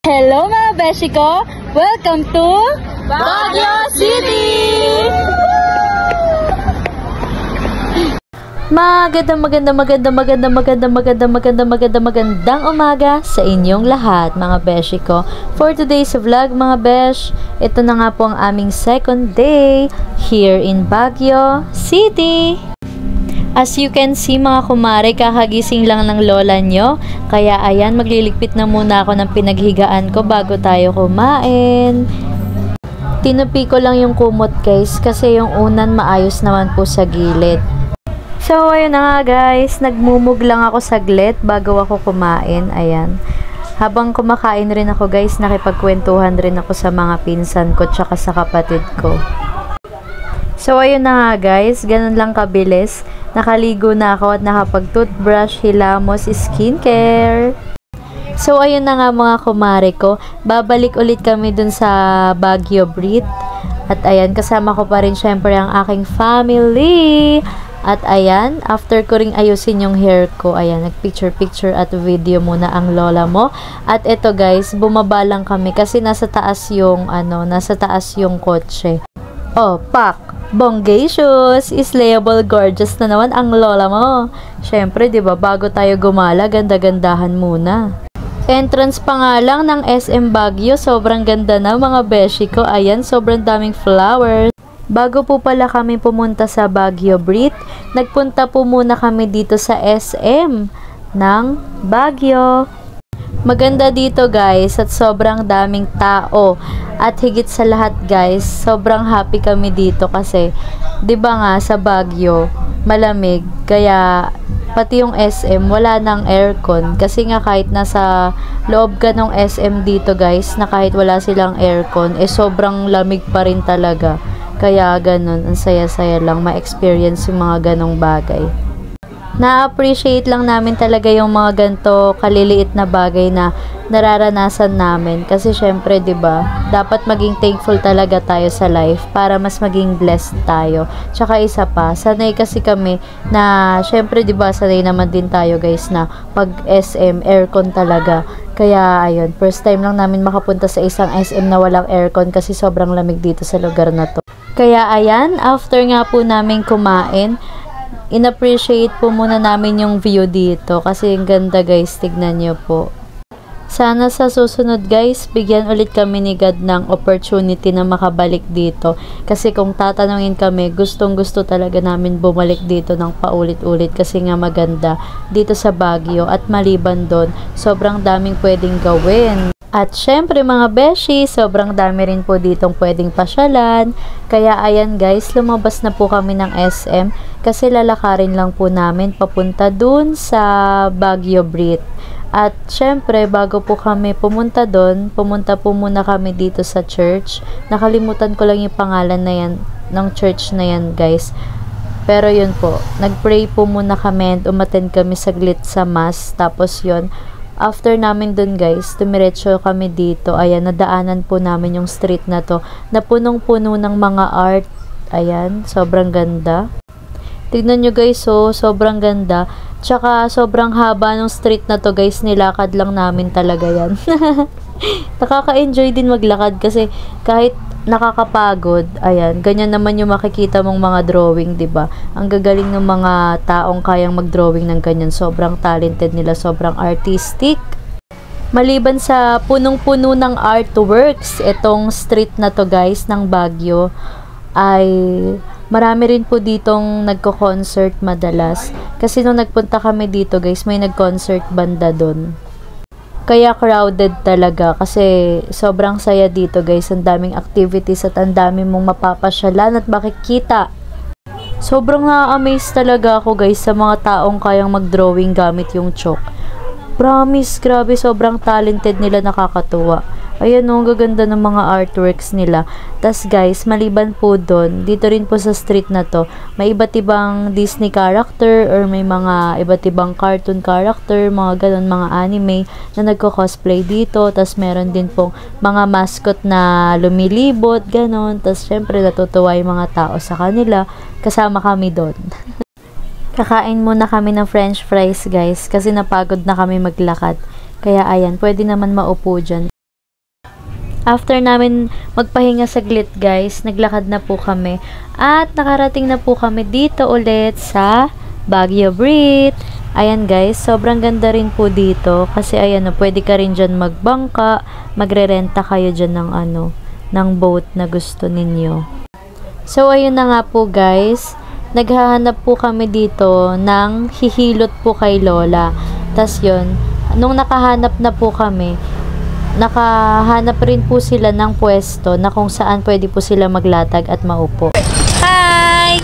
Hello mga beshi ko! Welcome to Baguio City! Magandang umaga sa inyong lahat mga beshi ko. For today's vlog mga besh, ito na nga po ang aming second day here in Baguio City. As you can see mga kumare, kakagising lang ng lola nyo. Kaya ayan, magliligpit na muna ako ng pinaghigaan ko bago tayo kumain. Tinupi ko lang yung kumot guys, kasi yung unan maayos naman po sa gilid. So ayun na nga guys, nagmumug lang ako saglit bago ako kumain. Ayan. Habang kumakain rin ako guys, nakipagkwentuhan rin ako sa mga pinsan ko tsaka sa kapatid ko. So ayun na nga guys, ganun lang kabilis. Nakaligo na ako at nakapag-toothbrush, hilamos, skincare. So ayun na nga mga kumare ko, babalik ulit kami dun sa Baguio Breath. At ayan, kasama ko pa rin syempre ang aking family. At ayan, after ko ring ayusin yung hair ko, ayan, nag-picture at video muna ang lola mo. At eto guys, bumaba lang kami kasi nasa taas yung kotse. Oh, pak! Bonggacious, slayable, gorgeous na naman ang lola mo. Syempre, 'di ba, bago tayo gumala, ganda-gandahan muna. Entrance pa nga lang ng SM Baguio, sobrang ganda na mga beshi ko. Ayan, sobrang daming flowers. Bago po pala kami pumunta sa Baguio Breath, nagpunta po muna kami dito sa SM ng Baguio. Maganda dito guys at sobrang daming tao. At higit sa lahat guys, sobrang happy kami dito kasi 'di ba nga sa Baguio malamig, kaya pati yung SM wala nang aircon kasi nga kahit nasa loob ka ng SM dito guys, na kahit wala silang aircon sobrang lamig pa rin talaga. Kaya ganun, ang saya-saya lang ma-experience yung mga ganong bagay. Na-appreciate lang namin talaga yung mga ganito kaliliit na bagay na nararanasan namin. Kasi syempre, 'di ba, dapat maging thankful talaga tayo sa life para mas maging blessed tayo. Tsaka isa pa, sanay kasi kami na syempre, 'di ba, sanay naman din tayo guys na pag SM aircon talaga. Kaya ayun, first time lang namin makapunta sa isang SM na walang aircon kasi sobrang lamig dito sa lugar na to. Kaya ayan, after nga po namin kumain, in-appreciate po muna namin yung view dito kasi ang ganda guys, tignan nyo po. Sana sa susunod guys, bigyan ulit kami ni God ng opportunity na makabalik dito. Kasi kung tatanungin kami, gustong gusto talaga namin bumalik dito ng paulit-ulit kasi nga maganda dito sa Baguio. At maliban doon, sobrang daming pwedeng gawin. At syempre mga beshi, sobrang dami rin po ditong pwedeng pasyalan. Kaya ayan guys, lumabas na po kami ng SM kasi lalakarin lang po namin papunta dun sa Baguio Breath. At syempre, bago po kami pumunta doon, pumunta po muna kami dito sa church. Nakalimutan ko lang yung pangalan na yan, ng church na yan guys. Pero yun po, nagpray po muna kami and umattend kami saglit sa mass. Tapos yun, after namin dun guys, tumiretso kami dito. Ayan, nadaanan po namin yung street na to, na punong-puno ng mga art. Ayan, sobrang ganda. Tignan nyo guys, sobrang ganda. Tsaka sobrang haba ng street na to guys, nilakad lang namin talaga yan. Nakaka-enjoy din maglakad kasi kahit nakakapagod, ayan, ganyan naman yung makikita mong mga drawing, 'di ba? Ang gagaling ng mga taong kayang mag-drawing ng ganyan, sobrang talented nila, sobrang artistic. Maliban sa punong-puno ng artworks, itong street na to guys ng Baguio ay marami rin po ditong nagko-concert madalas. Kasi nung nagpunta kami dito guys, may nag-concert banda doon. Kaya crowded talaga kasi sobrang saya dito guys. Ang daming activities at ang daming mong mapapasyalan at makikita. Sobrang na-amaze talaga ako guys sa mga taong kayang mag-drawing gamit yung chalk. Promise, grabe, sobrang talented nila, nakakatuwa. Ayan o, ang gaganda ng mga artworks nila. Tas guys, maliban po doon, dito rin po sa street na to, may iba't ibang Disney character or may mga iba't ibang cartoon character, mga ganon, mga anime na nagko-cosplay dito. Tas meron din pong mga mascot na lumilibot, ganon. Tas syempre natutuwa yung mga tao sa kanila. Kasama kami doon. Kakain muna kami ng french fries guys kasi napagod na kami maglakad. Kaya ayan, pwede naman maupo dyan. After namin magpahinga saglit guys, naglakad na po kami at nakarating na po kami dito ulit sa Baguio Brit. Ayan guys, sobrang ganda rin po dito kasi ayan, pwede ka rin dyan magbangka, magrerenta kayo dyan ng ng boat na gusto ninyo. So ayun na nga po guys, naghahanap po kami dito ng hihilot po kay Lola. Tas yun, nung nakahanap na po kami, nakahanap rin po sila ng pwesto na kung saan pwede po sila maglatag at maupo. Hi!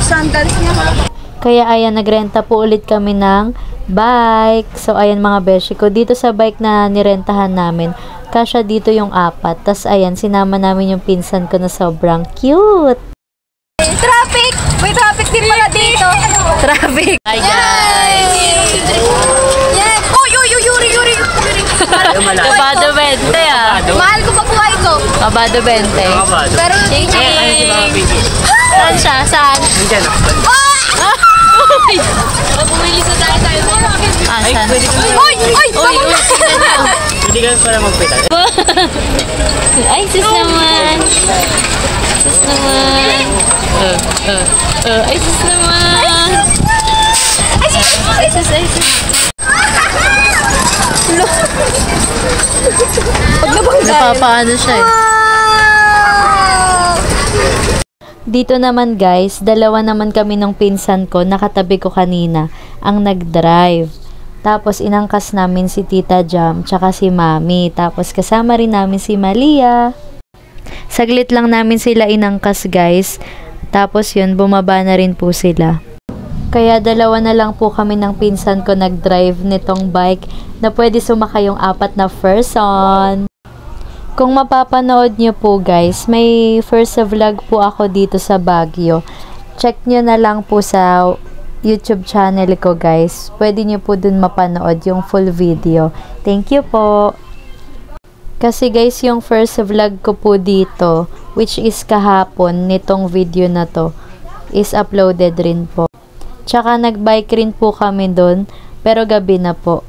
Sandals niya. Kaya ayan, nagrenta po ulit kami ng bike. So ayan mga beshi ko, dito sa bike na nirentahan namin, kasya dito yung 4. Tas ayan, sinama namin yung pinsan ko na sobrang cute. Traffic! May traffic din pala dito. Traffic! Hi guys! Yeah. Oh, Yuri! Abado 20 ah. Mahal ko pa buhay ko. Abado 20. Pero, Saan siya? Saan? bumili sa tayo. Ah, saan? Oy! Hindi ka pala magpita. Ay, sis naman. Sis naman. Ay, sis naman. Ay, sis. Napapaano siya eh. Dito naman guys, dalawa naman kami ng pinsan ko, nakatabi ko kanina, ang nag-drive. Tapos inangkas namin si Tita Jam, tsaka si Mami. Tapos kasama rin namin si Malia. Saglit lang namin sila inangkas guys. Tapos yun, bumaba na rin po sila. Kaya dalawa na lang po kami ng pinsan ko nag-drive nitong bike na pwede sumakay yung 4 na person. Kung mapapanood nyo po guys, may first vlog po ako dito sa Baguio. Check nyo na lang po sa YouTube channel ko guys. Pwede nyo po dun mapanood yung full video. Thank you po. Kasi guys, yung first vlog ko po dito, which is kahapon nitong video na to, is uploaded rin po. Tsaka nagbike rin po kami dun, pero gabi na po.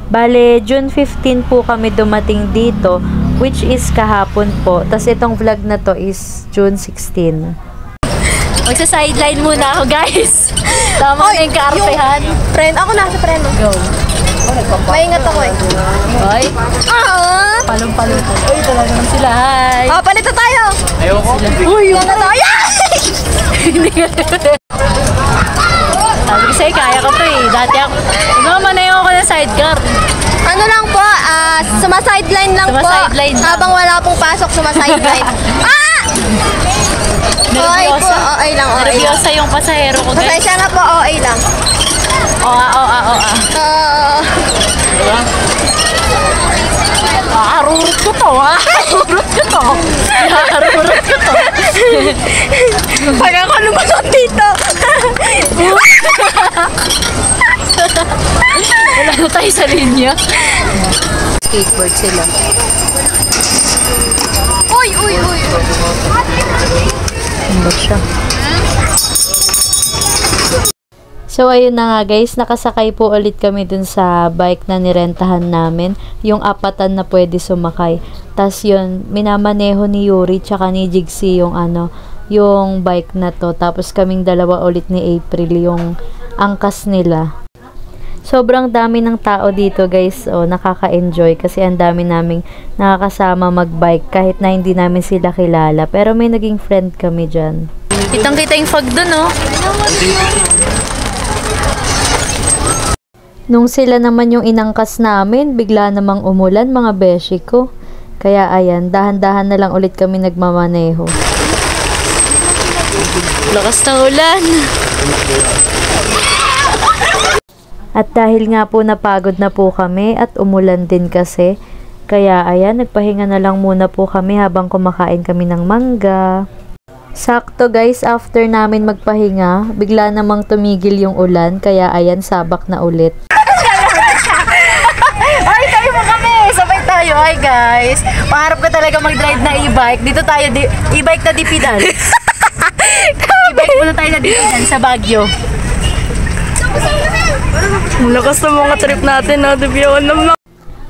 Bale, June 15 po kami dumating dito, which is kahapon po. Tas itong vlog na to is June 16. Magsa-sideline muna ako, guys. Tama na yung kaartehan. Friend, ako nasa friend. Go. Maingat ako eh. Hoy. Palong-palong po. Uy, talaga naman sila. Hi. Oh, palito tayo. Ayoko. Uy, yan na tayo. Hindi ka. Sabi ko sa'yo, kaya ko to eh. Dati ako. Manayo ako ng sidecar. Ano lang po, sumasideline lang po. Sumasideline lang. Habang wala pong pasok, sumasideline. Okay po, okay lang, okay lang. Nervyosa yung pasahero ko, guys. Pasensya na po, okay lang. Arurot ko to, ha? Arurot ko to. Arurot ko to. Pag ako lumusot dito. Wala na tayo sa linya. Skateboard sila. Uy! Ano ba siya? So, ayun na nga guys, nakasakay po ulit kami dun sa bike na nirentahan namin. Yung 4 na pwede sumakay. Tas yun, minamaneho ni Yuri tsaka ni Jigsy yung yung bike na to. Tapos kaming dalawa ulit ni April yung angkas nila. Sobrang dami ng tao dito guys. Nakaka-enjoy kasi ang dami naming nakakasama mag-bike kahit na hindi namin sila kilala. Pero may naging friend kami dyan. Kitang-kita yung fog dun, oh. Nung sila naman yung inangkas namin, bigla namang umulan mga beshi ko. Kaya ayan, dahan-dahan na lang ulit kami nagmamaneho. Lakas ng ulan! At dahil nga po napagod na po kami at umulan din kasi, kaya ayan, nagpahinga na lang muna po kami habang kumakain kami ng mangga. Sakto guys, after namin magpahinga, bigla namang tumigil yung ulan, kaya ayan, sabak na ulit. Ay, tayo mo kami! Sabay tayo. Hi guys! Pangarap ko talaga mag-drive na e-bike. Dito tayo, e-bike na dipidan. E-bike muna tayo na dipidan sa Baguio. Ang lakas ng mga trip natin, no?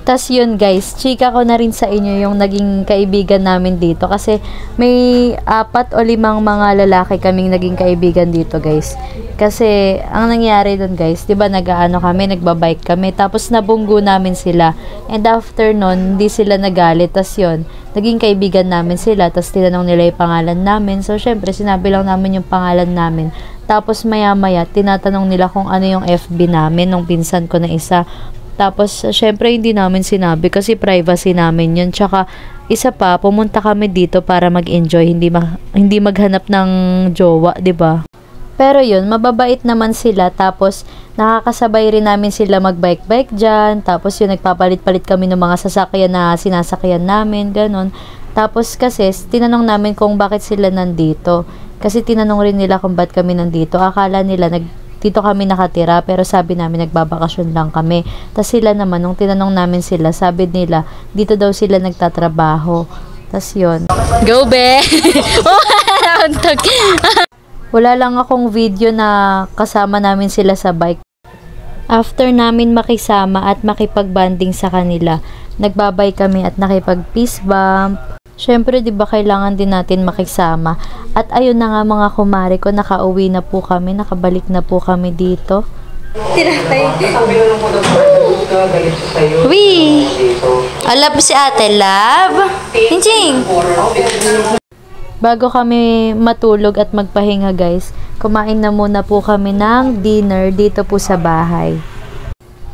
Tas yun guys, chika ko na rin sa inyo yung naging kaibigan namin dito kasi may 4 o 5 mga lalaki kaming naging kaibigan dito guys. Kasi ang nangyari dun guys, 'di ba nag-aano kami, nagbabike kami tapos nabunggo namin sila. And after nun, hindi sila nagalit. Tas yun, naging kaibigan namin sila. Tas tinanong nila yung pangalan namin. So syempre, sinabi lang namin yung pangalan namin. Tapos maya-maya, tinatanong nila kung ano yung FB namin nung pinsan ko na isa. Tapos, syempre, hindi namin sinabi kasi privacy namin yun. Tsaka, isa pa, pumunta kami dito para mag-enjoy, hindi maghanap ng jowa, 'di ba? Pero yun, mababait naman sila. Tapos, nakakasabay rin namin sila mag-bike-bike dyan. Tapos yun, nagpapalit-palit kami ng mga sasakyan na sinasakyan namin, ganun. Tapos kasi, tinanong namin kung bakit sila nandito. Kasi tinanong rin nila kung ba't kami nandito. Akala nila dito kami nakatira, pero sabi namin nagbabakasyon lang kami. Tapos sila naman, nung tinanong namin sila, sabi nila, dito daw sila nagtatrabaho. Tapos yun. Go, be! Wala lang akong video na kasama namin sila sa bike. After namin makisama at makipagbanding sa kanila, nagbabay kami at nakipag-peace bump. Syempre, di ba kailangan din natin makisama. At ayun na nga mga kumare ko, nakauwi na po kami, nakabalik na po kami dito. Wee! Alab si ate, love. Hinching! Bago kami matulog at magpahinga guys, kumain na muna po kami ng dinner dito po sa bahay.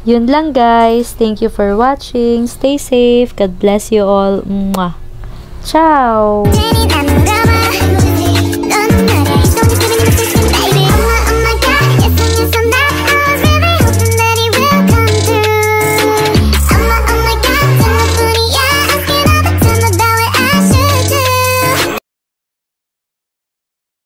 Yun lang guys. Thank you for watching. Stay safe. God bless you all. Mwah. Ciao!